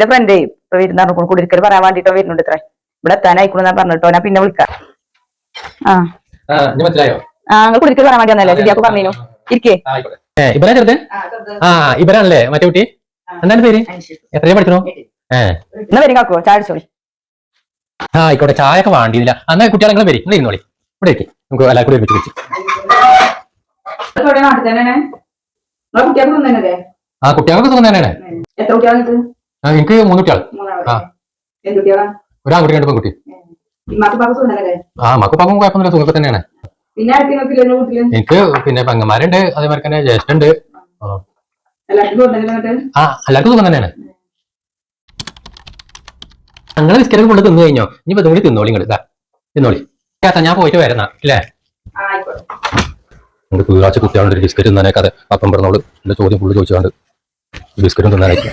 എന്റെ ഫ്രണ്ടേ ഇപ്പൊ വരുന്ന കുടിരിക്കൽ പറയാൻ വേണ്ടിട്ടോ വരുന്നുണ്ട് ഇത്ര ഇവിടെ എത്താനായിക്കണെന്നാ പറഞ്ഞിട്ടോ ഞാൻ പിന്നെ വിളിക്കാം. മനസ്സിലായോ? നിങ്ങൾ കുടിരിക്കൽ പറയാൻ വേണ്ടി വന്നല്ലേ വിദ്യാക്ക് പറഞ്ഞു ഇരിക്കേ. ഇവരാ ചെറുത്? ഇവരാണല്ലേ മറ്റേ കുട്ടി? എന്താണ് പേര്? എത്രയാ പഠിക്കണോ? എന്നാ വരും കാക്കോ ചായ അടിച്ചോളി. ആയിക്കോട്ടെ, ചായ ഒക്കെ വേണ്ടിയില്ല. അന്ന് കുട്ടികളെ നിങ്ങൾ വരും, ഇരുന്നോളി. ഇവിടെ ഇരിക്കും, നമുക്ക് എല്ലാവരും കൂടി ഒരുമിച്ച് വിളിച്ചു. കുട്ടികൾക്ക് സുഖം തന്നെയാണ്. എനിക്ക് 3 കുട്ടികൾ. ഒരാൺകുട്ടി 2 പെൺകുട്ടി. മക്കും കുഴപ്പമൊന്നുമില്ല, സുഖമൊക്കെ തന്നെയാണ്. എനിക്ക് പിന്നെ പെങ്ങന്മാരുണ്ട്, അതേമാതിരി തന്നെ ജ്യേഷ്ഠുണ്ട്. എല്ലാവർക്കും സുഖം തന്നെയാണ്. ഞങ്ങളെ ബിസ്ക്കറ്റ് കൊണ്ട് തിന്നു കഴിഞ്ഞോ? ഇനി ഇതും കൂടി തിന്നോളി. നിങ്ങൾ തിന്നോളി. ഞാൻ പോയിട്ട് വരുന്ന അല്ലേ? നമുക്ക് കുഴാച്ച കുട്ടികളുടെ ഒരു ബിസ്ക്കറ്റ് തിന്നാനേക്കാതെ അപ്പം പറഞ്ഞോളൂ. എന്റെ ചോദ്യം ഫുള്ള് ചോദിച്ചുകൊണ്ട് ബിസ്ക്കറ്റും തിന്നാനായിട്ട്